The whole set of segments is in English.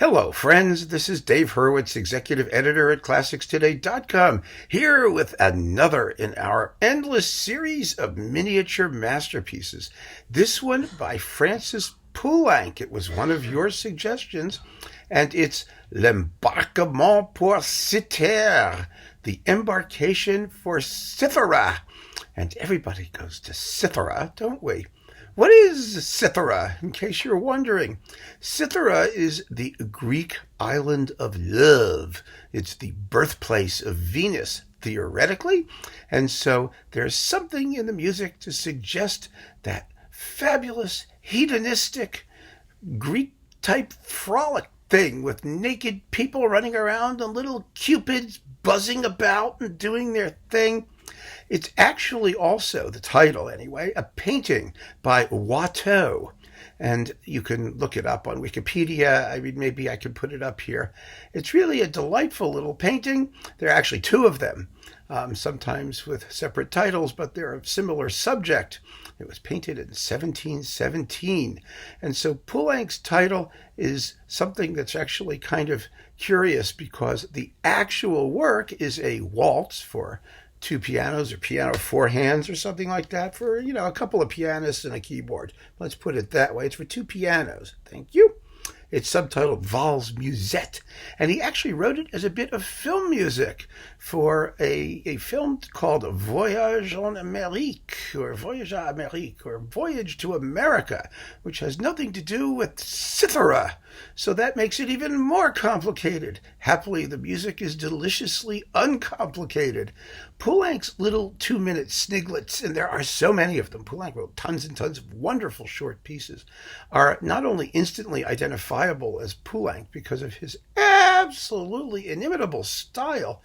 Hello, friends. This is Dave Hurwitz, executive editor at ClassicsToday.com, here with another in our endless series of miniature masterpieces. This one by Francis Poulenc. It was one of your suggestions, and it's L'Embarquement pour Cythère, the embarkation for Cythera. And everybody goes to Cythera, don't we? What is Cythera, in case you're wondering? Cythera is the Greek island of love. It's the birthplace of Venus, theoretically. And so there's something in the music to suggest that fabulous, hedonistic, Greek-type frolic thing with naked people running around and little cupids buzzing about and doing their thing. It's actually also, the title anyway, a painting by Watteau. And you can look it up on Wikipedia. I mean, maybe I could put it up here. It's really a delightful little painting. There are actually two of them, sometimes with separate titles, but they're a similar subject. It was painted in 1717. And so Poulenc's title is something that's actually kind of curious because the actual work is a waltz for two pianos or piano four hands or something like that for, a couple of pianists and a keyboard. Let's put it that way. It's for two pianos. Thank you. It's subtitled Valse Musette, and he actually wrote it as a bit of film music for a film called Voyage en Amérique, or Voyage à Amérique, or Voyage to America, which has nothing to do with Cythera. So that makes it even more complicated. Happily, the music is deliciously uncomplicated. Poulenc's little 2-minute sniglets, and there are so many of them, Poulenc wrote tons and tons of wonderful short pieces, are not only instantly identifiable as Poulenc because of his absolutely inimitable style,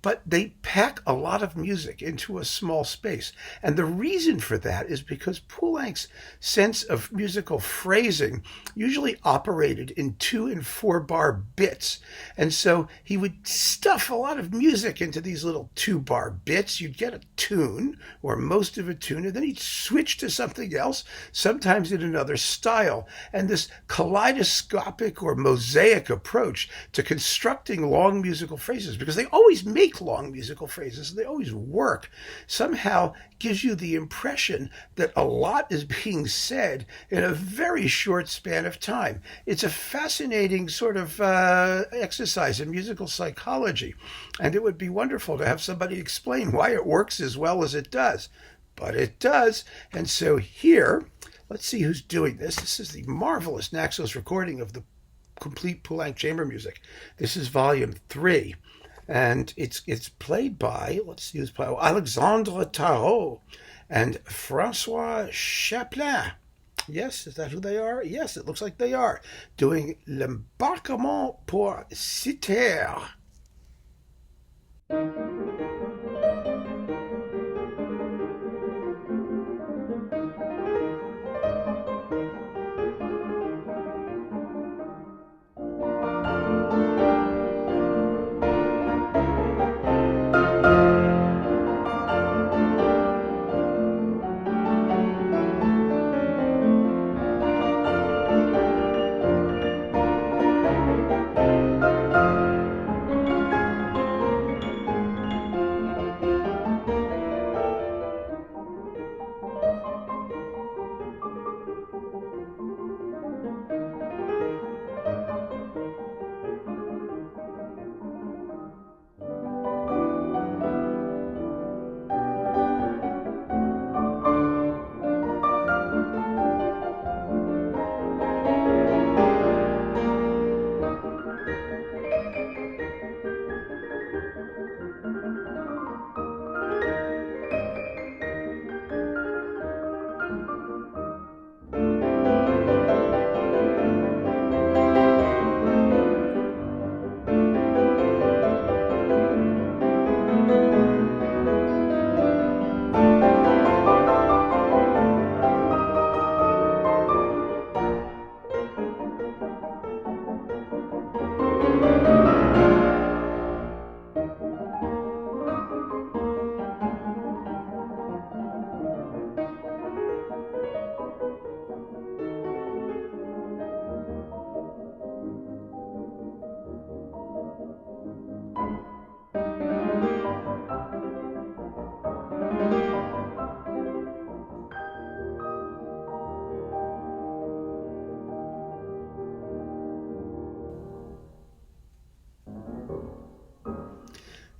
but they pack a lot of music into a small space. And the reason for that is because Poulenc's sense of musical phrasing usually operated in 2- and 4-bar bits. And so he would stuff a lot of music into these little 2-bar bits. You'd get a tune, or most of a tune, and then he'd switch to something else, sometimes in another style. And this kaleidoscopic or mosaic approach to constructing long musical phrases, because they always make long musical phrases, they always work, somehow gives you the impression that a lot is being said in a very short span of time. It's a fascinating sort of exercise in musical psychology, and it would be wonderful to have somebody explain why it works as well as it does. But it does. And so here, let's see who's doing this. This is the marvelous Naxos recording of the complete Poulenc chamber music. This is volume 3. And it's played by, let's see who's playing, Alexandre Tarot and Francois Chaplin. Yes, is that who they are? Yes, it looks like they are, doing L'Embarquement pour Cythère.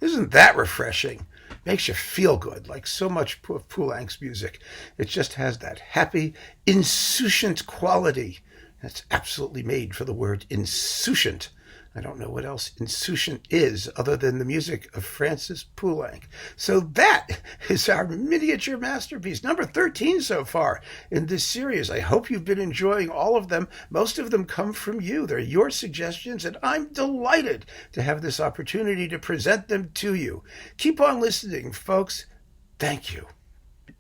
Isn't that refreshing? Makes you feel good, like so much of Poulenc's music. It just has that happy, insouciant quality. That's absolutely made for the word insouciant. I don't know what else insouciant is other than the music of Francis Poulenc. So that is our miniature masterpiece, number 13 so far in this series. I hope you've been enjoying all of them. Most of them come from you. They're your suggestions, and I'm delighted to have this opportunity to present them to you. Keep on listening, folks. Thank you.